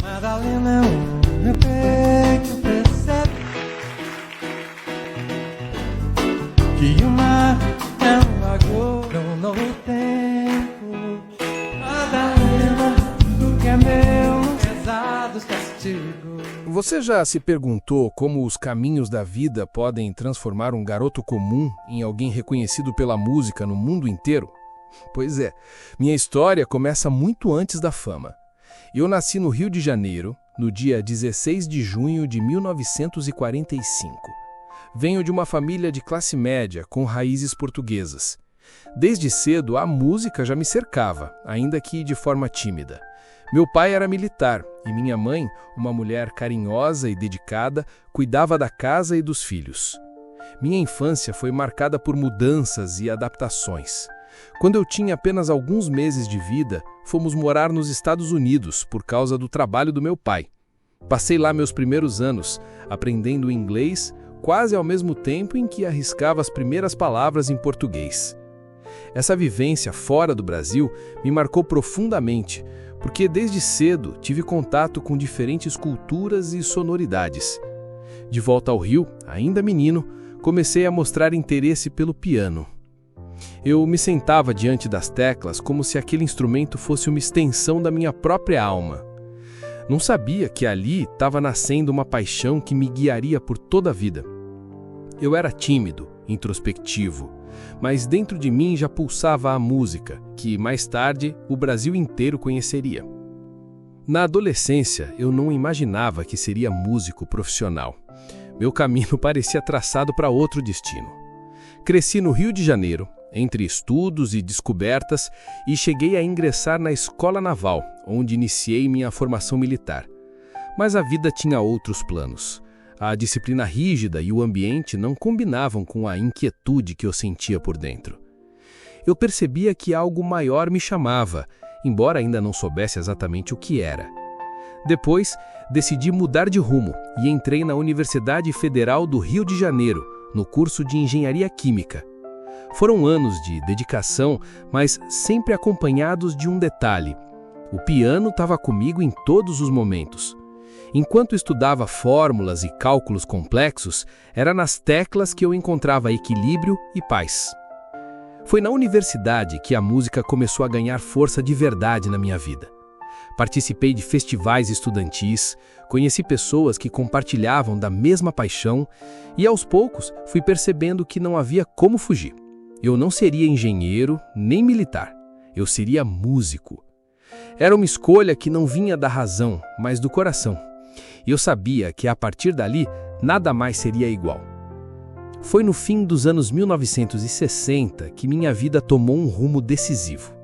Madalena, o meu peito percebe que o mar é um lagoa, um novo tempo. Madalena, o que é meu, pesados castigos. Você já se perguntou como os caminhos da vida podem transformar um garoto comum em alguém reconhecido pela música no mundo inteiro? Pois é, minha história começa muito antes da fama. Eu nasci no Rio de Janeiro, no dia 16 de junho de 1945. Venho de uma família de classe média com raízes portuguesas. Desde cedo, a música já me cercava, ainda que de forma tímida. Meu pai era militar e minha mãe, uma mulher carinhosa e dedicada, cuidava da casa e dos filhos. Minha infância foi marcada por mudanças e adaptações. Quando eu tinha apenas alguns meses de vida, fomos morar nos Estados Unidos por causa do trabalho do meu pai. Passei lá meus primeiros anos, aprendendo inglês, quase ao mesmo tempo em que arriscava as primeiras palavras em português. Essa vivência fora do Brasil me marcou profundamente, porque desde cedo tive contato com diferentes culturas e sonoridades. De volta ao Rio, ainda menino, comecei a mostrar interesse pelo piano. Eu me sentava diante das teclas como se aquele instrumento fosse uma extensão da minha própria alma. Não sabia que ali estava nascendo uma paixão que me guiaria por toda a vida. Eu era tímido, introspectivo, mas dentro de mim já pulsava a música, que mais tarde o Brasil inteiro conheceria. Na adolescência, eu não imaginava que seria músico profissional. Meu caminho parecia traçado para outro destino. Cresci no Rio de Janeiro, entre estudos e descobertas, e cheguei a ingressar na Escola Naval, onde iniciei minha formação militar. Mas a vida tinha outros planos. A disciplina rígida e o ambiente não combinavam com a inquietude que eu sentia por dentro. Eu percebia que algo maior me chamava, embora ainda não soubesse exatamente o que era. Depois, decidi mudar de rumo e entrei na Universidade Federal do Rio de Janeiro, no curso de Engenharia Química. Foram anos de dedicação, mas sempre acompanhados de um detalhe. O piano estava comigo em todos os momentos. Enquanto estudava fórmulas e cálculos complexos, era nas teclas que eu encontrava equilíbrio e paz. Foi na universidade que a música começou a ganhar força de verdade na minha vida. Participei de festivais estudantis, conheci pessoas que compartilhavam da mesma paixão e, aos poucos, fui percebendo que não havia como fugir. Eu não seria engenheiro nem militar, eu seria músico. Era uma escolha que não vinha da razão, mas do coração. E eu sabia que, a partir dali, nada mais seria igual. Foi no fim dos anos 1960 que minha vida tomou um rumo decisivo.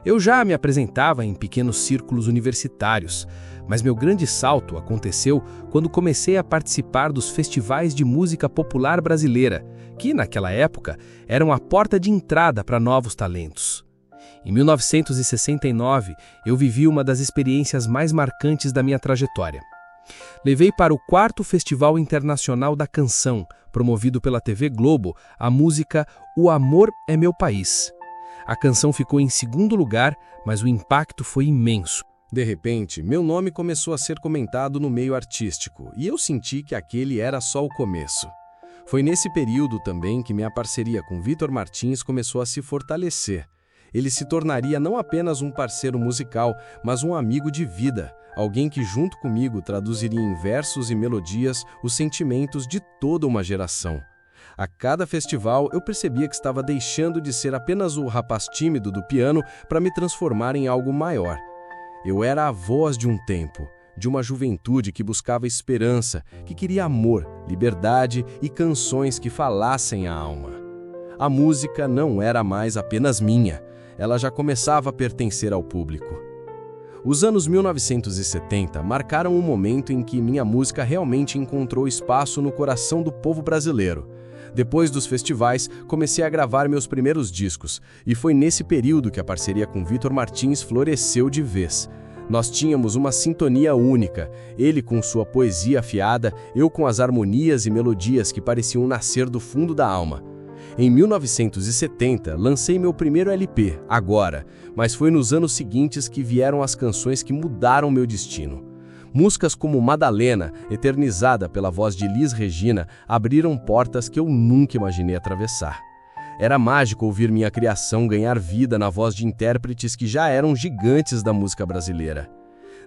Eu já me apresentava em pequenos círculos universitários, mas meu grande salto aconteceu quando comecei a participar dos festivais de música popular brasileira, que, naquela época, eram a porta de entrada para novos talentos. Em 1969, eu vivi uma das experiências mais marcantes da minha trajetória. Levei para o 4º Festival Internacional da Canção, promovido pela TV Globo, a música O Amor é Meu País. A canção ficou em 2º lugar, mas o impacto foi imenso. De repente, meu nome começou a ser comentado no meio artístico, e eu senti que aquele era só o começo. Foi nesse período também que minha parceria com Vitor Martins começou a se fortalecer. Ele se tornaria não apenas um parceiro musical, mas um amigo de vida, alguém que junto comigo traduziria em versos e melodias os sentimentos de toda uma geração. A cada festival eu percebia que estava deixando de ser apenas o rapaz tímido do piano para me transformar em algo maior. Eu era a voz de um tempo, de uma juventude que buscava esperança, que queria amor, liberdade e canções que falassem a alma. A música não era mais apenas minha, ela já começava a pertencer ao público. Os anos 1970 marcaram um momento em que minha música realmente encontrou espaço no coração do povo brasileiro. Depois dos festivais, comecei a gravar meus primeiros discos, e foi nesse período que a parceria com Vitor Martins floresceu de vez. Nós tínhamos uma sintonia única, ele com sua poesia afiada, eu com as harmonias e melodias que pareciam nascer do fundo da alma. Em 1970, lancei meu primeiro LP, Agora, mas foi nos anos seguintes que vieram as canções que mudaram meu destino. Músicas como Madalena, eternizada pela voz de Elis Regina, abriram portas que eu nunca imaginei atravessar. Era mágico ouvir minha criação ganhar vida na voz de intérpretes que já eram gigantes da música brasileira.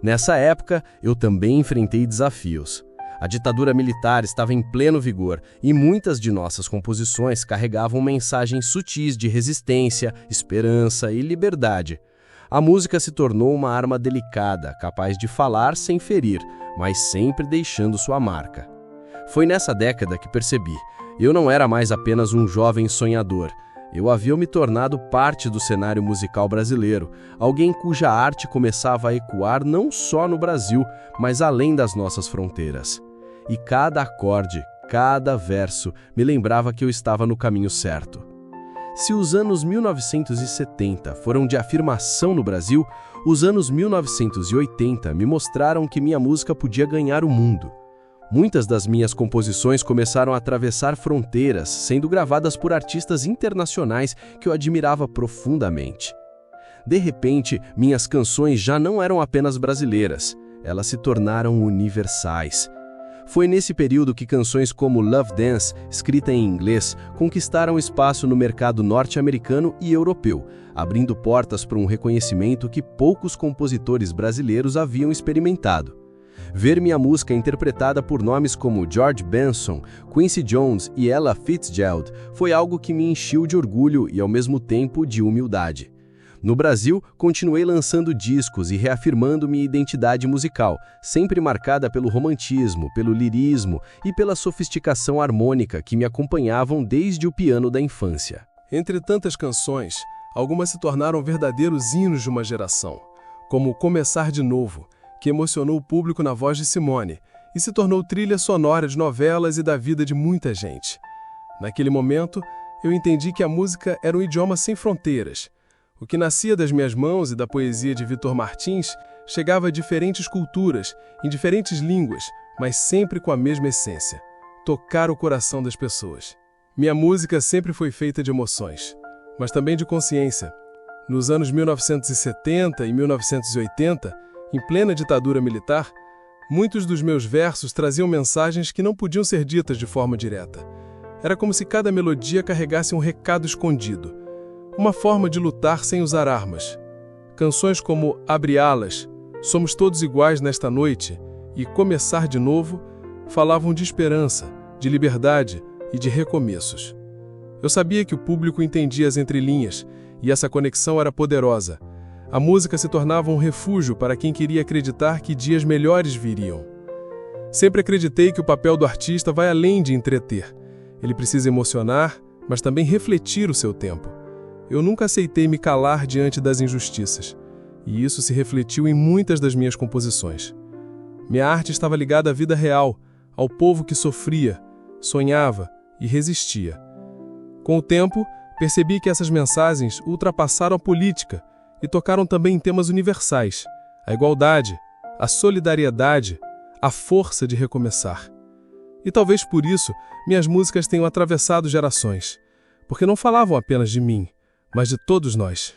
Nessa época, eu também enfrentei desafios. A ditadura militar estava em pleno vigor e muitas de nossas composições carregavam mensagens sutis de resistência, esperança e liberdade. A música se tornou uma arma delicada, capaz de falar sem ferir, mas sempre deixando sua marca. Foi nessa década que percebi, eu não era mais apenas um jovem sonhador. Eu havia me tornado parte do cenário musical brasileiro, alguém cuja arte começava a ecoar não só no Brasil, mas além das nossas fronteiras. E cada acorde, cada verso, me lembrava que eu estava no caminho certo. Se os anos 1970 foram de afirmação no Brasil, os anos 1980 me mostraram que minha música podia ganhar o mundo. Muitas das minhas composições começaram a atravessar fronteiras, sendo gravadas por artistas internacionais que eu admirava profundamente. De repente, minhas canções já não eram apenas brasileiras, elas se tornaram universais. Foi nesse período que canções como Love Dance, escrita em inglês, conquistaram espaço no mercado norte-americano e europeu, abrindo portas para um reconhecimento que poucos compositores brasileiros haviam experimentado. Ver minha música interpretada por nomes como George Benson, Quincy Jones e Ella Fitzgerald foi algo que me encheu de orgulho e, ao mesmo tempo, de humildade. No Brasil, continuei lançando discos e reafirmando minha identidade musical, sempre marcada pelo romantismo, pelo lirismo e pela sofisticação harmônica que me acompanhavam desde o piano da infância. Entre tantas canções, algumas se tornaram verdadeiros hinos de uma geração, como Começar de Novo, que emocionou o público na voz de Simone e se tornou trilha sonora de novelas e da vida de muita gente. Naquele momento, eu entendi que a música era um idioma sem fronteiras. O que nascia das minhas mãos e da poesia de Vitor Martins chegava a diferentes culturas, em diferentes línguas, mas sempre com a mesma essência: tocar o coração das pessoas. Minha música sempre foi feita de emoções, mas também de consciência. Nos anos 1970 e 1980, em plena ditadura militar, muitos dos meus versos traziam mensagens que não podiam ser ditas de forma direta. Era como se cada melodia carregasse um recado escondido, uma forma de lutar sem usar armas. Canções como Abre Alas, Somos Todos Iguais Nesta Noite e Começar de Novo falavam de esperança, de liberdade e de recomeços. Eu sabia que o público entendia as entrelinhas e essa conexão era poderosa. A música se tornava um refúgio para quem queria acreditar que dias melhores viriam. Sempre acreditei que o papel do artista vai além de entreter. Ele precisa emocionar, mas também refletir o seu tempo. Eu nunca aceitei me calar diante das injustiças, e isso se refletiu em muitas das minhas composições. Minha arte estava ligada à vida real, ao povo que sofria, sonhava e resistia. Com o tempo, percebi que essas mensagens ultrapassaram a política e tocaram também em temas universais: a igualdade, a solidariedade, a força de recomeçar. E talvez por isso minhas músicas tenham atravessado gerações, porque não falavam apenas de mim, mas de todos nós.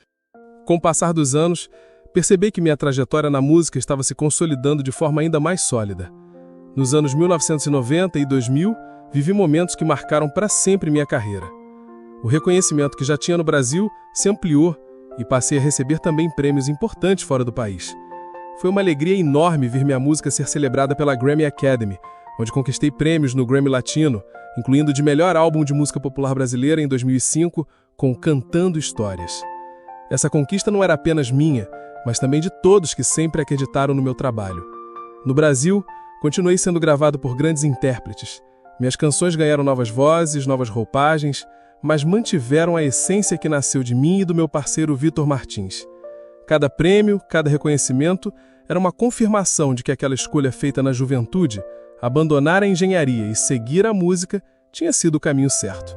Com o passar dos anos, percebi que minha trajetória na música estava se consolidando de forma ainda mais sólida. Nos anos 1990 e 2000, vivi momentos que marcaram para sempre minha carreira. O reconhecimento que já tinha no Brasil se ampliou e passei a receber também prêmios importantes fora do país. Foi uma alegria enorme ver minha música ser celebrada pela Grammy Academy, onde conquistei prêmios no Grammy Latino, incluindo de melhor álbum de música popular brasileira em 2005, com Cantando Histórias. Essa conquista não era apenas minha, mas também de todos que sempre acreditaram no meu trabalho. No Brasil, continuei sendo gravado por grandes intérpretes. Minhas canções ganharam novas vozes, novas roupagens, mas mantiveram a essência que nasceu de mim e do meu parceiro Vitor Martins. Cada prêmio, cada reconhecimento era uma confirmação de que aquela escolha feita na juventude, abandonar a engenharia e seguir a música, tinha sido o caminho certo.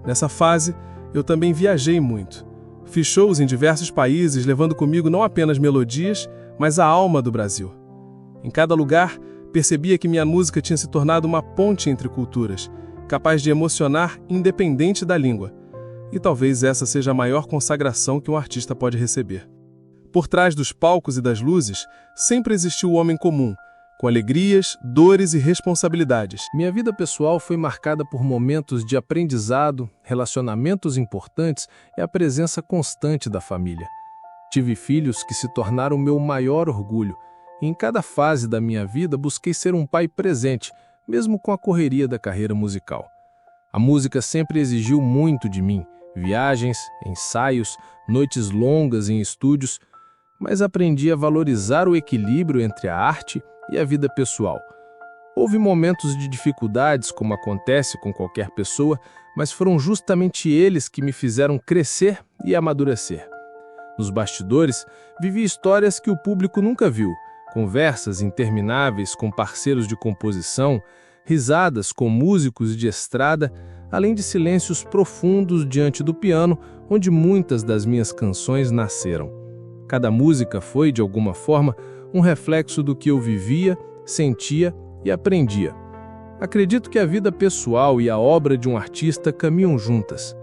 Nessa fase, eu também viajei muito. Fiz shows em diversos países, levando comigo não apenas melodias, mas a alma do Brasil. Em cada lugar, percebia que minha música tinha se tornado uma ponte entre culturas, capaz de emocionar independente da língua. E talvez essa seja a maior consagração que um artista pode receber. Por trás dos palcos e das luzes, sempre existiu o homem comum, com alegrias, dores e responsabilidades. Minha vida pessoal foi marcada por momentos de aprendizado, relacionamentos importantes e a presença constante da família. Tive filhos que se tornaram meu maior orgulho, e em cada fase da minha vida busquei ser um pai presente, mesmo com a correria da carreira musical. A música sempre exigiu muito de mim, viagens, ensaios, noites longas em estúdios, mas aprendi a valorizar o equilíbrio entre a arte e a vida pessoal. Houve momentos de dificuldades, como acontece com qualquer pessoa, mas foram justamente eles que me fizeram crescer e amadurecer. Nos bastidores, vivi histórias que o público nunca viu, conversas intermináveis com parceiros de composição, risadas com músicos de estrada, além de silêncios profundos diante do piano, onde muitas das minhas canções nasceram. Cada música foi, de alguma forma, um reflexo do que eu vivia, sentia e aprendia. Acredito que a vida pessoal e a obra de um artista caminham juntas.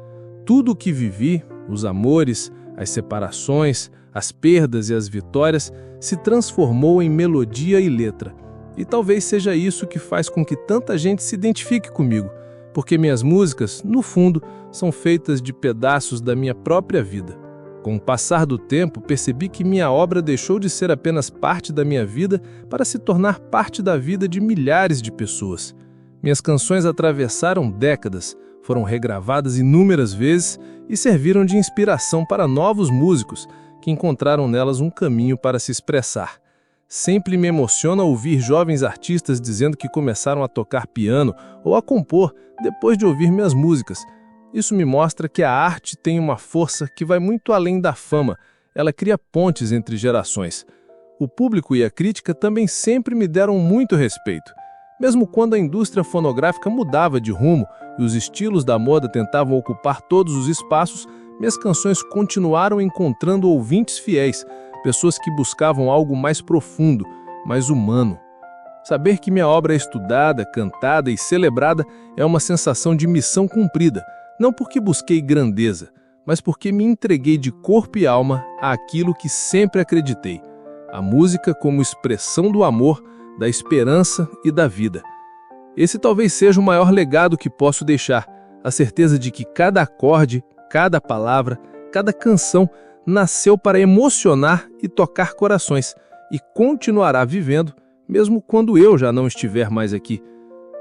Tudo o que vivi, os amores, as separações, as perdas e as vitórias, se transformou em melodia e letra. E talvez seja isso que faz com que tanta gente se identifique comigo, porque minhas músicas, no fundo, são feitas de pedaços da minha própria vida. Com o passar do tempo, percebi que minha obra deixou de ser apenas parte da minha vida para se tornar parte da vida de milhares de pessoas. Minhas canções atravessaram décadas, foram regravadas inúmeras vezes e serviram de inspiração para novos músicos que encontraram nelas um caminho para se expressar. Sempre me emociona ouvir jovens artistas dizendo que começaram a tocar piano ou a compor depois de ouvir minhas músicas. Isso me mostra que a arte tem uma força que vai muito além da fama. Ela cria pontes entre gerações. O público e a crítica também sempre me deram muito respeito. Mesmo quando a indústria fonográfica mudava de rumo e os estilos da moda tentavam ocupar todos os espaços, minhas canções continuaram encontrando ouvintes fiéis, pessoas que buscavam algo mais profundo, mais humano. Saber que minha obra é estudada, cantada e celebrada é uma sensação de missão cumprida, não porque busquei grandeza, mas porque me entreguei de corpo e alma àquilo que sempre acreditei, a música como expressão do amor, da esperança e da vida. Esse talvez seja o maior legado que posso deixar, a certeza de que cada acorde, cada palavra, cada canção nasceu para emocionar e tocar corações e continuará vivendo mesmo quando eu já não estiver mais aqui.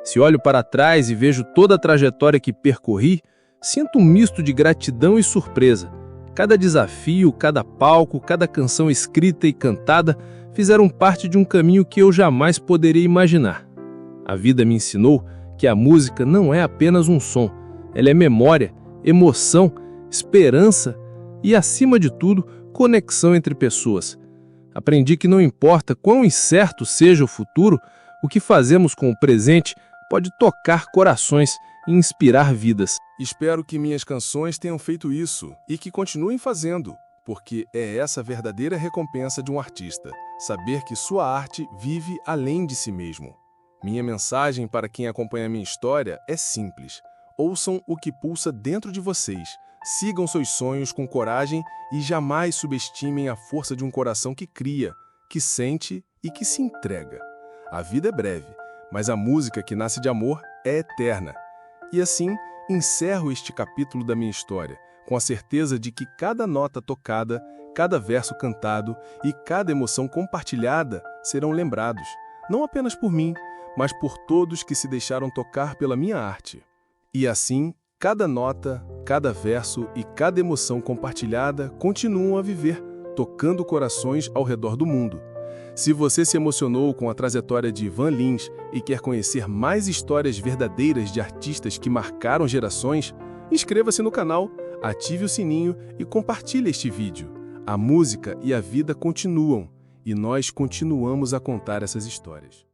Se olho para trás e vejo toda a trajetória que percorri, sinto um misto de gratidão e surpresa. Cada desafio, cada palco, cada canção escrita e cantada fizeram parte de um caminho que eu jamais poderia imaginar. A vida me ensinou que a música não é apenas um som, ela é memória, emoção, esperança e, acima de tudo, conexão entre pessoas. Aprendi que não importa quão incerto seja o futuro, o que fazemos com o presente pode tocar corações e inspirar vidas. Espero que minhas canções tenham feito isso e que continuem fazendo, porque é essa a verdadeira recompensa de um artista, saber que sua arte vive além de si mesmo. Minha mensagem para quem acompanha minha história é simples. Ouçam o que pulsa dentro de vocês, sigam seus sonhos com coragem e jamais subestimem a força de um coração que cria, que sente e que se entrega. A vida é breve, mas a música que nasce de amor é eterna. E assim, encerro este capítulo da minha história, com a certeza de que cada nota tocada, cada verso cantado e cada emoção compartilhada serão lembrados, não apenas por mim, mas por todos que se deixaram tocar pela minha arte. E assim, cada nota, cada verso e cada emoção compartilhada continuam a viver, tocando corações ao redor do mundo. Se você se emocionou com a trajetória de Ivan Lins e quer conhecer mais histórias verdadeiras de artistas que marcaram gerações, inscreva-se no canal, ative o sininho e compartilhe este vídeo. A música e a vida continuam, e nós continuamos a contar essas histórias.